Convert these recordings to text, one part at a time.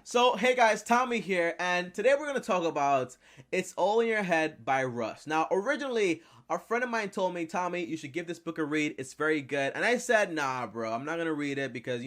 So, hey guys, Tommy here, and today we're going to talk about It's All in Your Head by Russ. Now, originally, a friend of mine told me, Tommy, you should give this book a read. It's very good. And I said, nah, bro, I'm not going to read it because,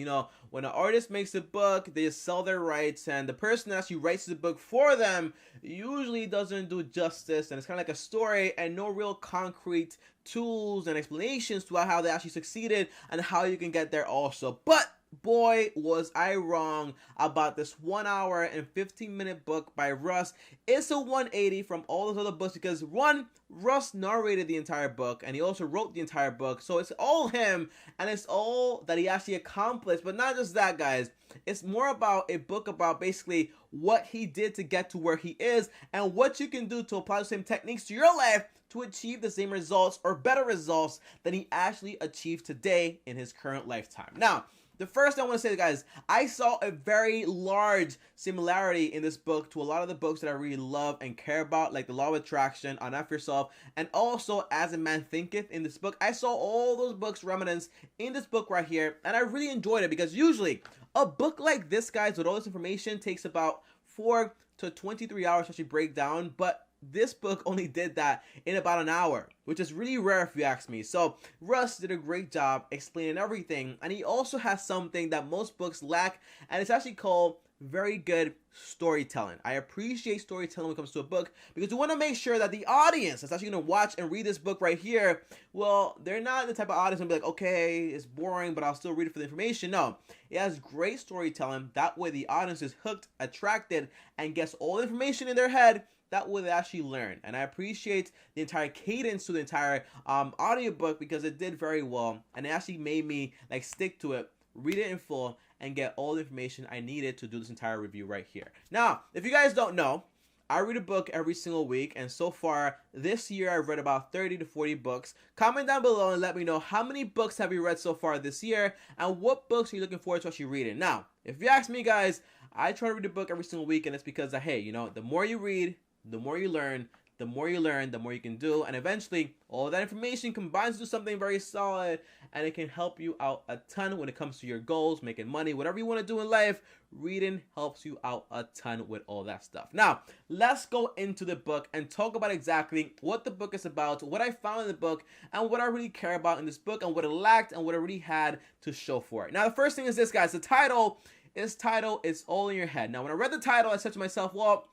when an artist makes a book, they just sell their rights, and the person that actually writes the book for them usually doesn't do justice, and it's kind of like a story and no real concrete tools and explanations to how they actually succeeded and how you can get there also. But boy, was I wrong about this 1 hour and 15-minute book by Russ. It's a 180 from all those other books because one, Russ narrated the entire book and he also wrote the entire book. So it's all him and it's all that he actually accomplished. But not just that, guys. It's more about a book about basically what he did to get to where he is and what you can do to apply the same techniques to your life to achieve the same results or better results than he actually achieved today in his current lifetime. Now, the first thing I want to say, guys, I saw a very large similarity in this book to a lot of the books that I really love and care about, like The Law of Attraction, Enough Yourself, and also As a Man Thinketh in this book. I saw all those books remnants in this book right here, and I really enjoyed it because usually a book like this, guys, with all this information takes about 4 to 23 hours to actually break down, but this book only did that in about an hour, which is really rare if you ask me. So Russ did a great job explaining everything, and he also has something that most books lack, and it's actually called very good storytelling. I appreciate storytelling when it comes to a book because we want to make sure that the audience that's actually going to watch and read this book right here, well, they're not the type of audience who'll be like, okay, it's boring, but I'll still read it for the information. No, it has great storytelling. That way the audience is hooked, attracted, and gets all the information in their head. That way they actually learn. And I appreciate the entire cadence to the entire audiobook because it did very well. And it actually made me like stick to it, read it in full, and get all the information I needed to do this entire review right here. Now, if you guys don't know, I read a book every single week, and so far this year I've read about 30 to 40 books. Comment down below and let me know how many books have you read so far this year and what books are you looking forward to actually reading. Now, if you ask me, guys, I try to read a book every single week, and it's because, hey, the more you read, the more you learn, the more you learn, the more you can do, and eventually all that information combines to something very solid, and it can help you out a ton when it comes to your goals, making money, whatever you want to do in life. Reading helps you out a ton with all that stuff. Now, let's go into the book and talk about exactly what the book is about, what I found in the book, and what I really care about in this book, and what it lacked, and what it really had to show for it. Now, the first thing is this, guys. The title is titled It's All in Your Head. Now, when I read the title, I said to myself, well,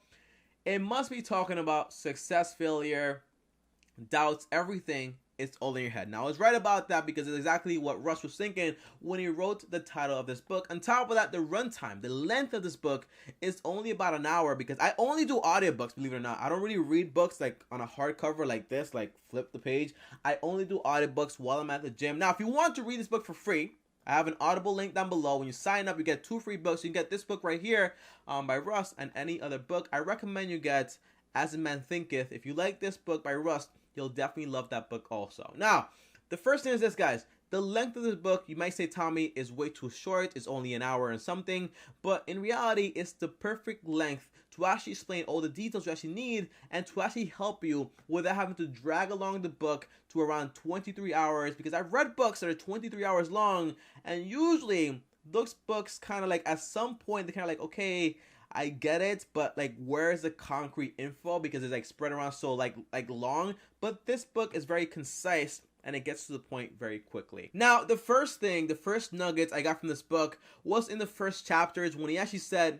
it must be talking about success, failure, doubts, everything. It's all in your head. Now, I was right about that because it's exactly what Russ was thinking when he wrote the title of this book. On top of that, the runtime, the length of this book is only about an hour because I only do audiobooks, believe it or not. I don't really read books like on a hardcover like this, like flip the page. I only do audiobooks while I'm at the gym. Now, if you want to read this book for free, I have an Audible link down below. When you sign up, you get 2 free books. You can get this book right here by Russ and any other book. I recommend you get As a Man Thinketh. If you like this book by Russ, you'll definitely love that book also. Now, the first thing is this, guys. The length of this book, you might say, Tommy, is way too short. It's only an hour and something. But in reality, it's the perfect length to actually explain all the details you actually need and to actually help you without having to drag along the book to around 23 hours. Because I've read books that are 23 hours long, and usually those books kind of like at some point, they're kind of like, okay, I get it, but like where's the concrete info because it's like spread around so like long. But this book is very concise and it gets to the point very quickly. Now, the first nuggets I got from this book was in the first chapters when he actually said,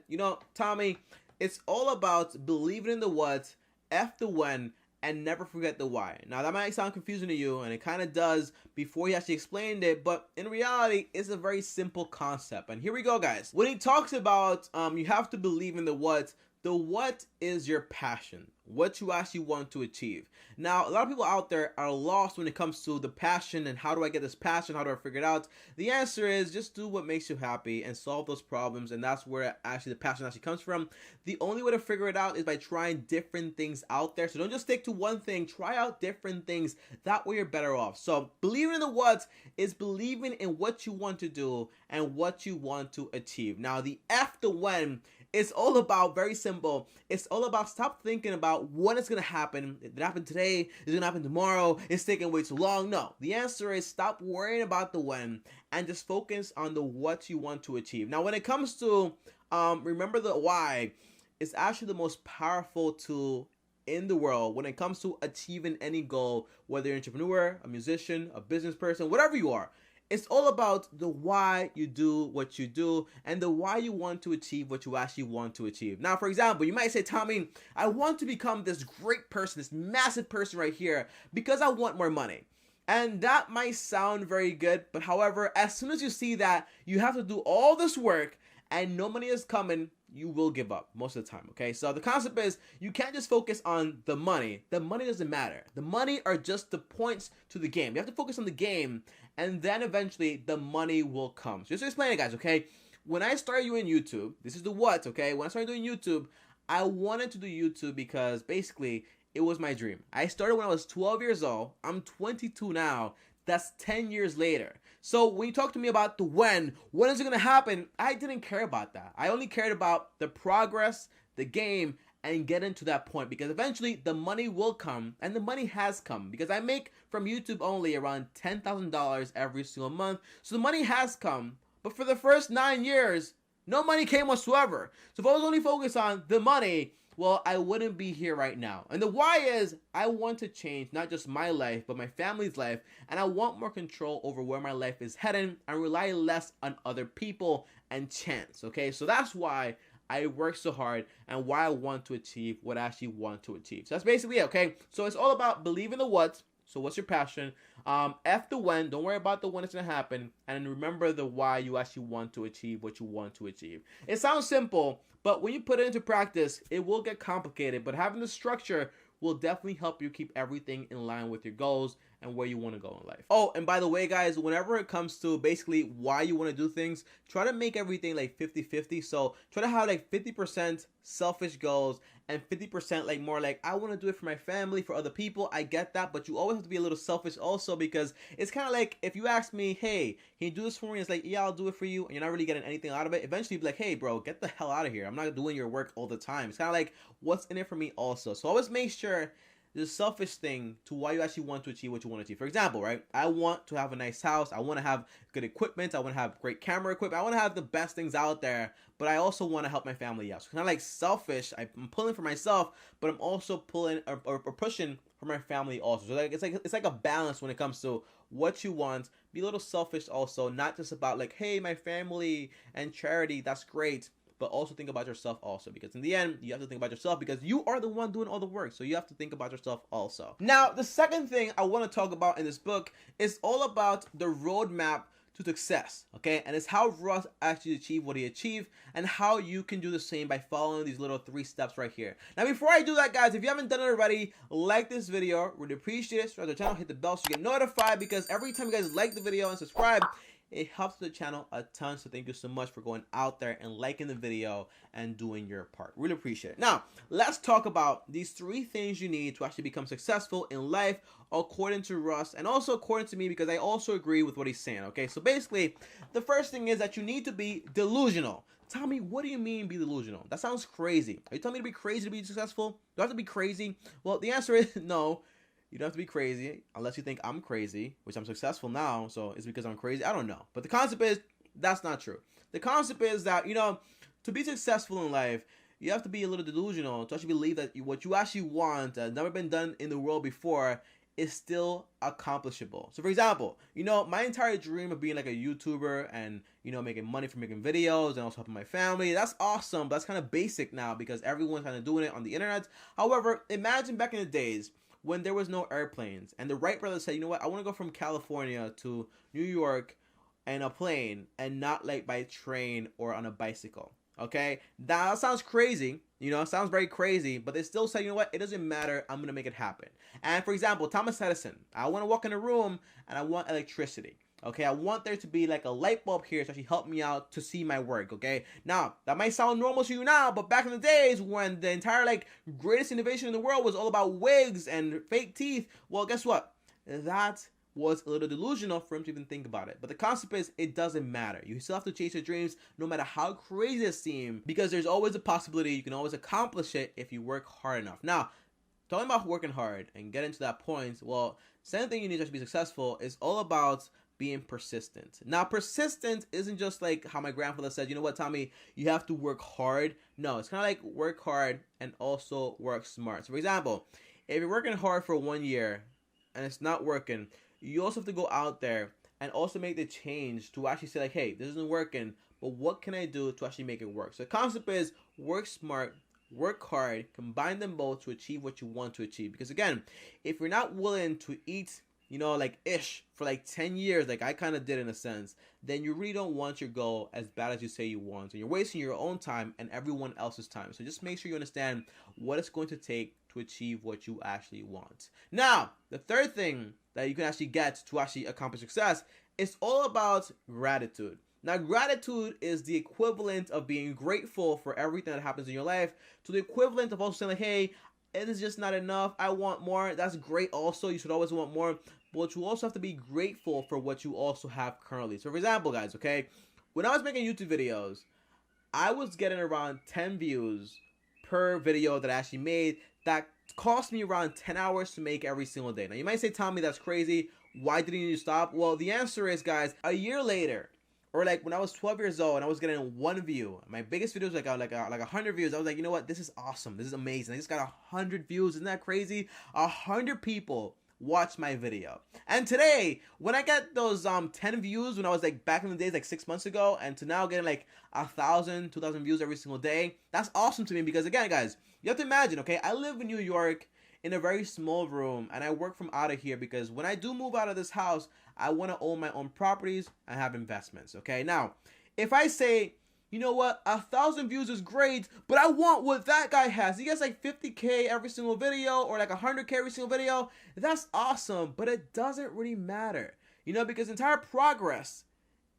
Tommy, it's all about believing in the what, F the when, and never forget the why. Now, that might sound confusing to you, and it kind of does before he actually explained it, but in reality, it's a very simple concept. And here we go, guys. When he talks about you have to believe in the what is your passion, what you actually want to achieve. Now, a lot of people out there are lost when it comes to the passion and how do I get this passion, how do I figure it out? The answer is just do what makes you happy and solve those problems, and that's where actually the passion actually comes from. The only way to figure it out is by trying different things out there. So don't just stick to one thing, try out different things. That way you're better off. So believing in the what is believing in what you want to do and what you want to achieve. Now, the F, the when, it's all about, very simple, it's all about stop thinking about when it's going to happen. Did it happen today? Is it going to happen tomorrow? It's taking way too long. No, the answer is stop worrying about the when and just focus on the what you want to achieve. Now, when it comes to Remember the why is actually the most powerful tool in the world when it comes to achieving any goal, whether you're an entrepreneur, a musician, a business person, whatever you are. It's all about the why you do what you do and the why you want to achieve what you actually want to achieve. Now, for example, you might say, Tommy, I want to become this great person, this massive person right here because I want more money. And that might sound very good, but however, as soon as you see that you have to do all this work and no money is coming, you will give up most of the time, okay? So the concept is you can't just focus on the money. The money doesn't matter. The money are just the points to the game. You have to focus on the game, and then eventually the money will come. So just to explain it, guys, okay? When I started doing YouTube, this is the what, okay? When I started doing YouTube, I wanted to do YouTube because basically it was my dream. I started when I was 12 years old. I'm 22 now. That's 10 years later. So when you talk to me about the when is it going to happen? I didn't care about that. I only cared about the progress, the game, and getting to that point because eventually the money will come, and the money has come because I make from YouTube only around $10,000 every single month. So the money has come, but for the first 9 years, no money came whatsoever. So if I was only focused on the money, well, I wouldn't be here right now. And the why is I want to change not just my life, but my family's life. And I want more control over where my life is heading and rely less on other people and chance. Okay, so that's why I work so hard and why I want to achieve what I actually want to achieve. So that's basically it, okay? So it's all about believing the what. So what's your passion? F the when. Don't worry about the when it's going to happen. And remember the why you actually want to achieve what you want to achieve. It sounds simple, but when you put it into practice, it will get complicated. But having the structure will definitely help you keep everything in line with your goals and where you want to go in life. Oh, and by the way, guys, whenever it comes to basically why you want to do things, try to make everything like 50-50. So try to have like 50% selfish goals and 50% like more like I want to do it for my family, for other people. I get that, but you always have to be a little selfish also because it's kind of like if you ask me, hey, can you do this for me? It's like, yeah, I'll do it for you. And you're not really getting anything out of it. Eventually you'll be like, hey, bro, get the hell out of here. I'm not doing your work all the time. It's kind of like what's in it for me also. So always make sure there's a selfish thing to why you actually want to achieve what you want to achieve. For example, right? I want to have a nice house. I want to have good equipment. I want to have great camera equipment. I want to have the best things out there, but I also want to help my family out. So kind of like selfish. I'm pulling for myself, but I'm also pulling or pushing for my family also. So like it's like a balance when it comes to what you want. Be a little selfish also, not just about like, hey, my family and charity. That's great. But also think about yourself also, because in the end, you have to think about yourself because you are the one doing all the work. So you have to think about yourself also. Now, the second thing I want to talk about in this book is all about the roadmap to success, okay? And it's how Russ actually achieved what he achieved and how you can do the same by following these little 3 steps right here. Now, before I do that, guys, if you haven't done it already, like this video. Really appreciate it. Subscribe to the channel, hit the bell so you get notified because every time you guys like the video and subscribe, it helps the channel a ton. So thank you so much for going out there and liking the video and doing your part. Really appreciate it. Now, let's talk about these 3 things you need to actually become successful in life according to Russ and also according to me because I also agree with what he's saying. Okay, so basically, the first thing is that you need to be delusional. Tommy, what do you mean be delusional? That sounds crazy. Are you telling me to be crazy to be successful? Do I have to be crazy? Well, the answer is no. You don't have to be crazy unless you think I'm crazy, which I'm successful now, so it's because I'm crazy. I don't know. But the concept is that's not true. The concept is that, to be successful in life, you have to be a little delusional to actually believe that what you actually want, never been done in the world before, is still accomplishable. So for example, my entire dream of being like a YouTuber and, making money from making videos and also helping my family, that's awesome, but that's kind of basic now because everyone's kind of doing it on the internet. However, imagine back in the days when there was no airplanes and the Wright brothers said, you know what, I want to go from California to New York in a plane and not like by train or on a bicycle. Okay, that sounds crazy, it sounds very crazy, but they still say, you know what, it doesn't matter, I'm gonna make it happen. And for example, Thomas Edison, I want to walk in a room and I want electricity. Okay, I want there to be like a light bulb here to actually help me out to see my work, okay? Now, that might sound normal to you now, but back in the days when the entire greatest innovation in the world was all about wigs and fake teeth, well, guess what? That was a little delusional for him to even think about it. But the concept is, it doesn't matter. You still have to chase your dreams no matter how crazy it seems because there's always a possibility you can always accomplish it if you work hard enough. Now, talking about working hard and getting to that point, well, second thing you need to be successful is all about being persistent. Now, persistent isn't just like how my grandfather said, you know what, Tommy, you have to work hard. No, it's kind of like work hard and also work smart. So, for example, if you're working hard for 1 year and it's not working, you also have to go out there and also make the change to actually say like, hey, this isn't working, but what can I do to actually make it work? So the concept is work smart, work hard, combine them both to achieve what you want to achieve. Because again, if you're not willing to eat, you know, like for like 10 years, like I kind of did in a sense, then you really don't want your goal as bad as you say you want. So you're wasting your own time and everyone else's time. So just make sure you understand what it's going to take to achieve what you actually want. Now, the third thing that you can actually get to actually accomplish success is all about gratitude. Now, gratitude is the equivalent of being grateful for everything that happens in your life, to the equivalent of also saying like, hey, it is just not enough, I want more. That's great also, you should always want more, but you also have to be grateful for what you also have currently. So for example, guys, okay, when I was making YouTube videos, I was getting around 10 views per video that I actually made. That cost me around 10 hours to make every single day. Now you might say, Tommy, that's crazy, why didn't you stop? Well, the answer is, guys, a year later, or like when I was 12 years old and I was getting 1 view, my biggest video was like 100 views. I was like, you know what? This is awesome. This is amazing. I just got 100 views. Isn't that crazy? 100 people watched my video. And today, when I get those 10 views, when I was like back in the days, like 6 months ago, and to now getting like 1,000, 2,000 views every single day, that's awesome to me. Because again, guys, you have to imagine, okay, I live in New York in a very small room, and I work from out of here because when I do move out of this house, I want to own my own properties and have investments, okay? Now, if I say, you know what, 1,000 views is great, but I want what that guy has. He gets like 50K every single video or like 100K every single video. That's awesome, but it doesn't really matter, you know, because entire progress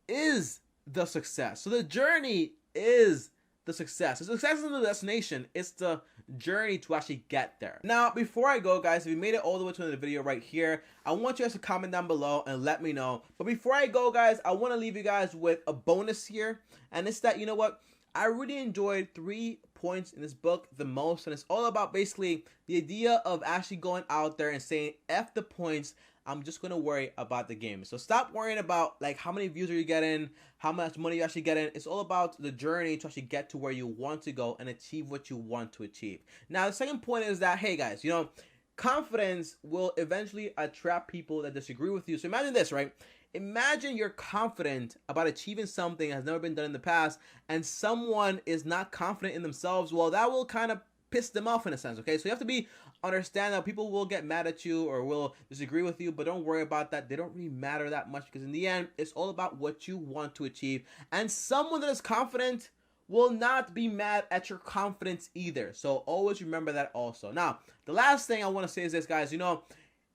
is the success. So the journey is the success. The success isn't the destination, it's the journey to actually get there. Now, before I go, guys, if you made it all the way to the video right here, I want you guys to comment down below and let me know. But before I go, guys, I want to leave you guys with a bonus here, and it's that, you know what, I really enjoyed 3 points in this book the most, and it's all about basically the idea of actually going out there and saying, F the points, I'm just going to worry about the game. So stop worrying about like how many views are you getting, how much money you actually getting. It's all about the journey to actually get to where you want to go and achieve what you want to achieve. Now, the second point is that, hey guys, you know, confidence will eventually attract people that disagree with you. So imagine this, right? Imagine you're confident about achieving something that has never been done in the past, and someone is not confident in themselves. Well, that will kind of piss them off in a sense, okay? So you have to understand that people will get mad at you or will disagree with you, but don't worry about that. They don't really matter that much, because in the end, it's all about what you want to achieve. And someone that is confident will not be mad at your confidence either. So always remember that also. Now, the last thing I want to say is this, guys. You know,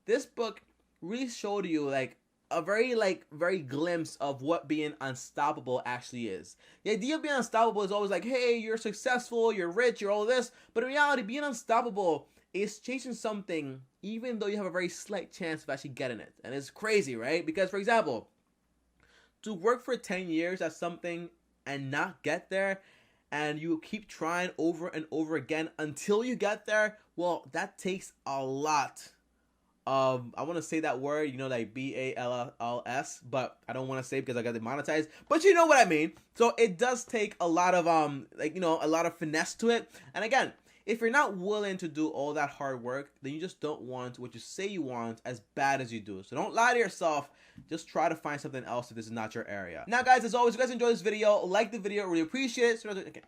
this book really showed you like a very glimpse of what being unstoppable actually is. The idea of being unstoppable is always like, hey, you're successful, you're rich, you're all this. But in reality, being unstoppable is chasing something even though you have a very slight chance of actually getting it. And it's crazy, right? Because, for example, to work for 10 years at something and not get there, and you keep trying over and over again until you get there, well, that takes a lot of, I want to say that word, you know, like BALLS, but I don't want to say it because I got demonetized, but you know what I mean. So it does take a lot of like, you know, a lot of finesse to it. And again, if you're not willing to do all that hard work, then you just don't want what you say you want as bad as you do. So don't lie to yourself. Just try to find something else if this is not your area. Now, guys, as always, if you guys enjoyed this video, like the video, really appreciate it. So, okay.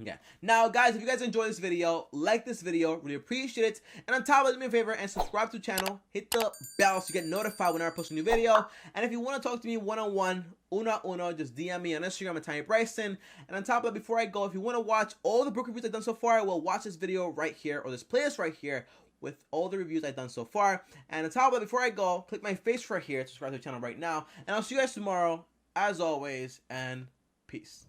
Okay. Now, guys, if you guys enjoyed this video, like this video, really appreciate it. And on top of it, do me a favor and subscribe to the channel. Hit the bell so you get notified whenever I post a new video. And if you want to talk to me one-on-one, uno, just DM me on Instagram at Tommy Bryson. And on top of that, before I go, if you want to watch all the book reviews I've done so far, well, watch this video right here, or this playlist right here with all the reviews I've done so far. And on top of that, before I go, click my face right here to subscribe to the channel right now. And I'll see you guys tomorrow, as always, and peace.